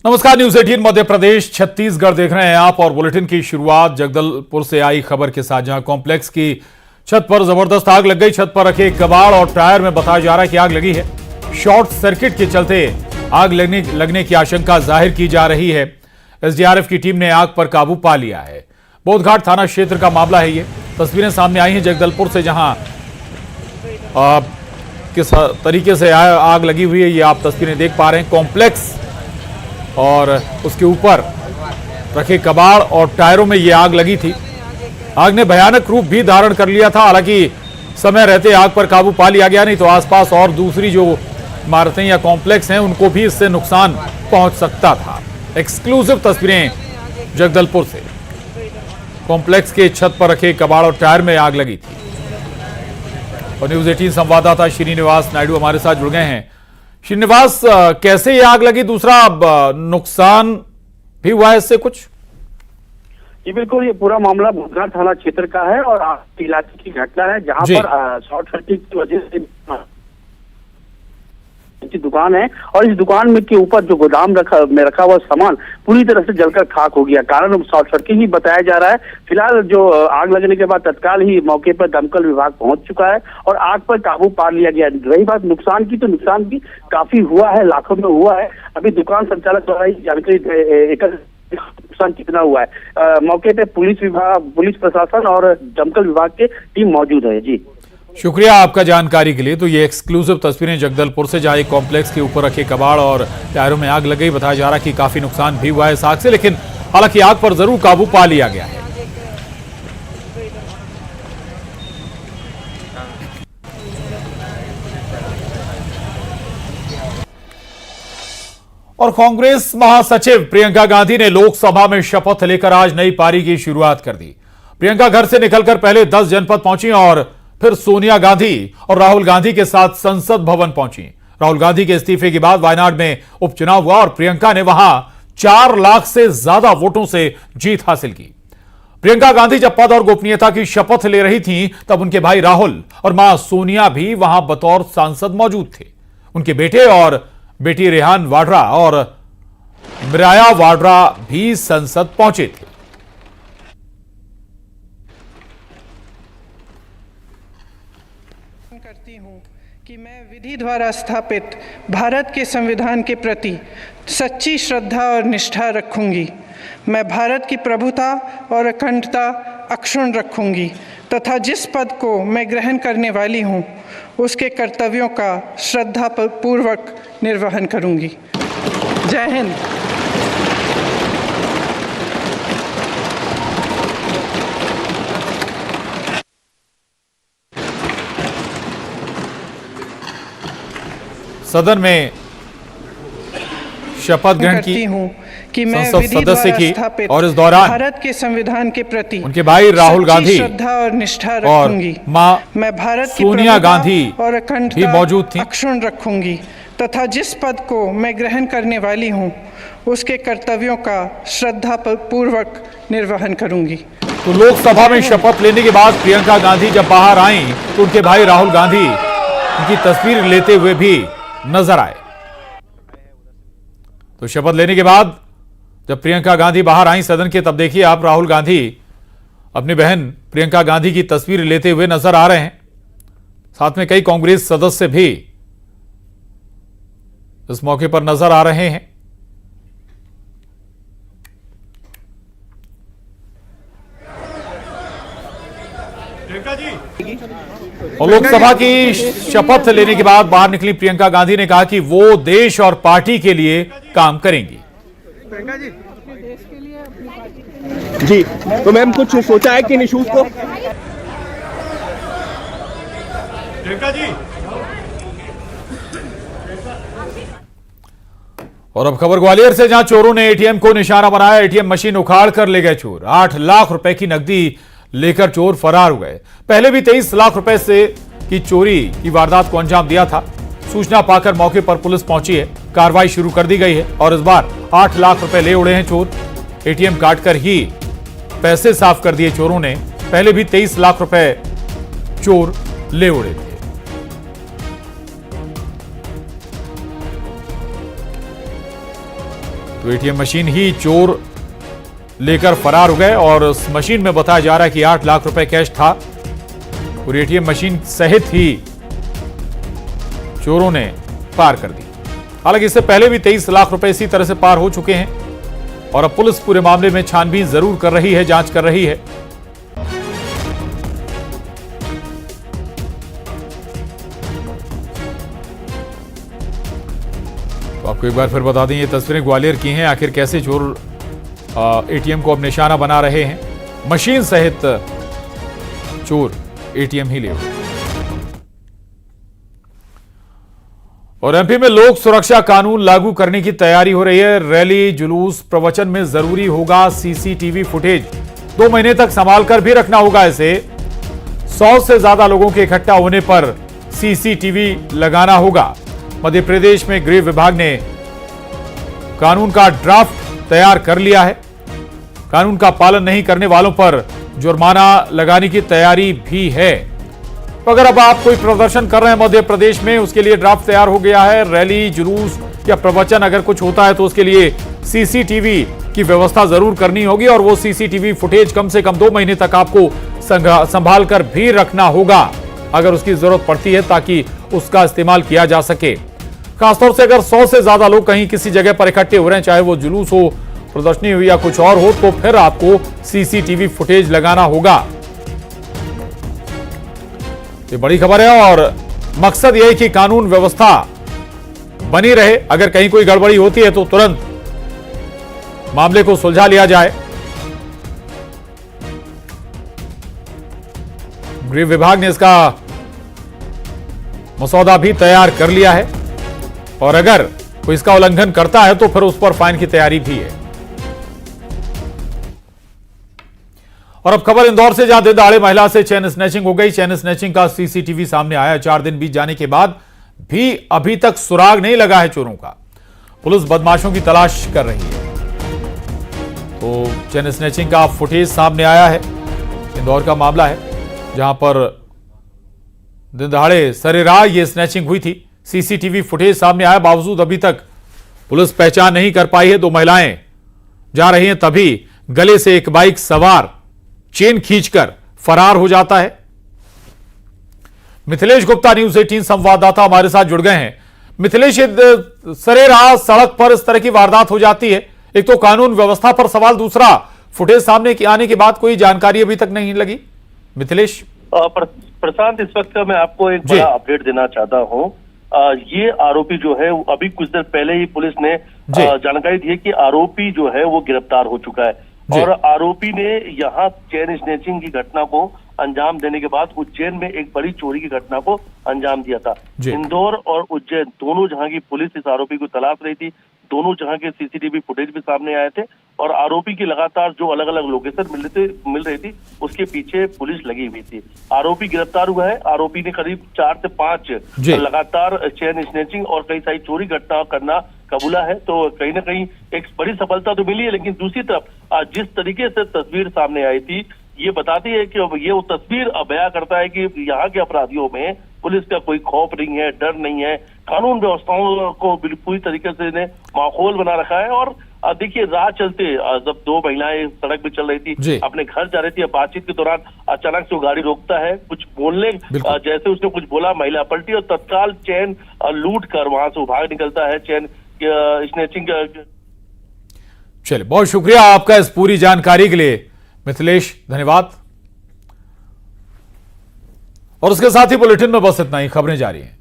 नमस्कार, न्यूज 18 मध्य प्रदेश छत्तीसगढ़ देख रहे हैं आप और बुलेटिन की शुरुआत जगदलपुर से आई खबर के साथ, जहां कॉम्प्लेक्स की छत पर जबरदस्त आग लग गई। छत पर रखे कबाड़ और टायर में बताया जा रहा है कि आग लगी है। शॉर्ट सर्किट के चलते आग लगने की आशंका जाहिर की जा रही है। एसडीआरएफ की टीम ने आग पर काबू पा लिया है। बोधघाट थाना क्षेत्र का मामला है। ये तस्वीरें सामने आई हैं जगदलपुर से, जहां किस तरीके से आग लगी हुई है ये आप तस्वीरें देख पा रहे हैं। कॉम्प्लेक्स और उसके ऊपर रखे कबाड़ और टायरों में ये आग लगी थी। आग ने भयानक रूप भी धारण कर लिया था। हालांकि समय रहते आग पर काबू पा लिया गया, नहीं तो आसपास और दूसरी जो इमारतें या कॉम्प्लेक्स हैं उनको भी इससे नुकसान पहुंच सकता था। एक्सक्लूसिव तस्वीरें जगदलपुर से। कॉम्प्लेक्स के छत पर रखे कबाड़ और टायर में आग लगी थी। और न्यूज 18 संवाददाता श्रीनिवास नायडू हमारे साथ जुड़ गए हैं। श्रीनिवास, कैसे ये आग लगी? दूसरा नुकसान भी हुआ है इससे कुछ? जी बिल्कुल, ये पूरा मामला बोधघाट थाना क्षेत्र का है और आग इलाके की घटना है, जहां पर शॉर्ट सर्किट की वजह से दुकान है और इस दुकान में के ऊपर जो गोदाम में रखा हुआ सामान पूरी तरह से जलकर खाक हो गया। कारण शॉर्ट सर्किट ही बताया जा रहा है। फिलहाल जो आग लगने के बाद तत्काल ही मौके पर दमकल विभाग पहुंच चुका है और आग पर काबू पा लिया गया। रही बात नुकसान की, तो नुकसान भी काफी हुआ है, लाखों में हुआ है। अभी दुकान संचालक द्वारा जानकारी नुकसान कितना हुआ है। मौके पे पुलिस प्रशासन और दमकल विभाग की टीम मौजूद है। जी शुक्रिया आपका जानकारी के लिए। तो ये एक्सक्लूसिव तस्वीरें जगदलपुर से, जहां एक कॉम्प्लेक्स के ऊपर रखे कबाड़ और टायरों में आग लग गई। बताया जा रहा है कि काफी नुकसान भी हुआ है इस आग से, लेकिन हालांकि आग पर जरूर काबू पा लिया गया है। और कांग्रेस महासचिव प्रियंका गांधी ने लोकसभा में शपथ लेकर आज नई पारी की शुरुआत कर दी। प्रियंका घर से निकलकर पहले 10 जनपद पहुंची और फिर सोनिया गांधी और राहुल गांधी के साथ संसद भवन पहुंची। राहुल गांधी के इस्तीफे के बाद वायनाड में उपचुनाव हुआ और प्रियंका ने वहां 4 लाख से ज्यादा वोटों से जीत हासिल की। प्रियंका गांधी जब पद और गोपनीयता की शपथ ले रही थीं, तब उनके भाई राहुल और मां सोनिया भी वहां बतौर सांसद मौजूद थे। उनके बेटे और बेटी रेहान वाड्रा और मिराया वाड्रा भी संसद पहुंचे थे। करती हूं कि मैं विधि द्वारा स्थापित भारत के संविधान के प्रति सच्ची श्रद्धा और निष्ठा रखूंगी। मैं भारत की प्रभुता और अखंडता अक्षुण्ण रखूंगी तथा जिस पद को मैं ग्रहण करने वाली हूं उसके कर्तव्यों का श्रद्धापूर्वक निर्वहन करूंगी। जय हिंद। सदन में शपथ ग्रहण की कि मैं सदस्य की और इस दौरान भारत के संविधान के प्रति उनके भाई राहुल गांधी श्रद्धा और निष्ठा और रखूंगी। मां मैं भारत की सोनिया गांधी और अखंडता भी मौजूद थी। अक्षुण्ण रखूंगी तथा जिस पद को मैं ग्रहण करने वाली हूं उसके कर्तव्यों का श्रद्धापूर्वक निर्वहन करूंगी। तो लोकसभा में शपथ लेने के बाद प्रियंका गांधी जब बाहर आईं तो उनके भाई राहुल गांधी उनकी तस्वीर लेते हुए भी नजर आए। तो शपथ लेने के बाद जब प्रियंका गांधी बाहर आई सदन के, तब देखिए आप राहुल गांधी अपनी बहन प्रियंका गांधी की तस्वीर लेते हुए नजर आ रहे हैं। साथ में कई कांग्रेस सदस्य भी इस मौके पर नजर आ रहे हैं। और लोकसभा की शपथ लेने के बाद बाहर निकली प्रियंका गांधी ने कहा कि वो देश और पार्टी के लिए काम करेंगी। जी, तो मैम कुछ सोचा है कि इन इश्यूज को? प्रियंका जी। और अब खबर ग्वालियर से, जहां चोरों ने एटीएम को निशाना बनाया। एटीएम मशीन उखाड़ कर ले गए चोर। 8 लाख रुपए की नकदी लेकर चोर फरार हो गए। पहले भी 23 लाख रुपए से की चोरी की वारदात को अंजाम दिया था। सूचना पाकर मौके पर पुलिस पहुंची है। कार्रवाई शुरू कर दी गई है और इस बार 8 लाख रुपए ले उड़े हैं चोर। एटीएम काटकर ही पैसे साफ कर दिए चोरों ने। पहले भी 23 लाख रुपए चोर ले उड़े थे। तो एटीएम मशीन ही चोर लेकर फरार हो गए और उस मशीन में बताया जा रहा है कि 8 लाख रुपए कैश था और एटीएम मशीन सहित ही चोरों ने पार कर दी। हालांकि इससे पहले भी 23 लाख रुपए इसी तरह से पार हो चुके हैं और अब पुलिस पूरे मामले में छानबीन जरूर कर रही है, जांच कर रही है। तो आपको एक बार फिर बता दें, ये तस्वीरें ग्वालियर की हैं। आखिर कैसे चोर एटीएम को अब निशाना बना रहे हैं, मशीन सहित चोर एटीएम ही ले हुए। और एमपी में लोक सुरक्षा कानून लागू करने की तैयारी हो रही है। रैली, जुलूस, प्रवचन में जरूरी होगा सीसीटीवी फुटेज। 2 महीने तक संभाल कर भी रखना होगा इसे। 100 से ज्यादा लोगों के इकट्ठा होने पर सीसीटीवी लगाना होगा। मध्य प्रदेश में गृह विभाग ने कानून का ड्राफ्ट तैयार कर लिया है। कानून का पालन नहीं करने वालों पर जुर्माना लगाने की तैयारी भी है। तो अगर अब आप कोई प्रदर्शन कर रहे हैं मध्य प्रदेश में, उसके लिए ड्राफ्ट तैयार हो गया है। रैली, जुलूस या प्रवचन अगर कुछ होता है तो उसके लिए सीसीटीवी की व्यवस्था जरूर करनी होगी और वो सीसीटीवी फुटेज कम से कम 2 महीने तक आपको संभाल कर भी रखना होगा अगर उसकी जरूरत पड़ती है, ताकि उसका इस्तेमाल किया जा सके। खासतौर से अगर 100 से ज्यादा लोग कहीं किसी जगह पर इकट्ठे हो रहे हैं, चाहे वो जुलूस हो, प्रदर्शनी हो या कुछ और हो, तो फिर आपको सीसीटीवी फुटेज लगाना होगा। ये बड़ी खबर है और मकसद यह है कि कानून व्यवस्था बनी रहे। अगर कहीं कोई गड़बड़ी होती है तो तुरंत मामले को सुलझा लिया जाए। गृह विभाग ने इसका मसौदा भी तैयार कर लिया है और अगर कोई इसका उल्लंघन करता है तो फिर उस पर फाइन की तैयारी भी है। और अब खबर इंदौर से, जहां दिन दहाड़े महिला से चेन स्नैचिंग हो गई। चेन स्नैचिंग का सीसीटीवी सामने आया। 4 दिन बीत जाने के बाद भी अभी तक सुराग नहीं लगा है चोरों का। पुलिस बदमाशों की तलाश कर रही है। तो चेन स्नैचिंग का फुटेज सामने आया है। इंदौर का मामला है जहां पर दिन दहाड़े सरेराह ये स्नैचिंग हुई थी। सीसीटीवी फुटेज सामने आया, बावजूद अभी तक पुलिस पहचान नहीं कर पाई है। 2 महिलाएं जा रही हैं, तभी गले से एक बाइक सवार चेन खींचकर फरार हो जाता है। मिथिलेश गुप्ता, न्यूज़ 18 संवाददाता हमारे साथ जुड़ गए हैं। मिथिलेश, सरेराह सड़क पर इस तरह की वारदात हो जाती है, एक तो कानून व्यवस्था पर सवाल, दूसरा फुटेज सामने आने के बाद कोई जानकारी अभी तक नहीं लगी। मिथिलेश। प्रशांत, इस वक्त मैं आपको एक बड़ा अपडेट देना चाहता हूं। ये आरोपी जो है, अभी कुछ देर पहले ही पुलिस ने जानकारी दी है कि आरोपी जो है वो गिरफ्तार हो चुका है और आरोपी ने यहाँ चेन स्नैचिंग की घटना को अंजाम देने के बाद उज्जैन में एक बड़ी चोरी की घटना को अंजाम दिया था। इंदौर और उज्जैन दोनों जहां की पुलिस इस आरोपी को तलाश रही थी, दोनों जहां के सीसीटीवी फुटेज भी सामने आए थे और आरोपी की लगातार जो अलग अलग लोकेशन मिल रही थी उसके पीछे पुलिस लगी हुई थी। आरोपी गिरफ्तार हुआ है। आरोपी ने करीब 4 से 5 लगातार चेन स्नैचिंग और कई सारी चोरी घटना करना कबूला है। तो कहीं ना कहीं एक बड़ी सफलता तो मिली है, लेकिन दूसरी तरफ जिस तरीके से तस्वीर सामने आई थी ये बताती है कि ये वो तस्वीर बयां करता है कि यहाँ के अपराधियों में पुलिस का कोई खौफ नहीं है, डर नहीं है। कानून व्यवस्थाओं को पूरी तरीके से ने माहौल बना रखा है। और देखिए, राह चलते जब 2 महिलाएं सड़क पे चल रही थी, अपने घर जा रही थी, बातचीत के दौरान अचानक से वो गाड़ी रोकता है, कुछ बोलने जैसे उसने कुछ बोला, महिला पलटी और तत्काल चेन लूट कर वहां से भाग निकलता है। Chain snatching. चलिए, बहुत शुक्रिया आपका इस पूरी जानकारी के लिए मिथिलेश, धन्यवाद। और उसके साथ ही बुलेटिन में बस इतना ही। खबरें जारी हैं।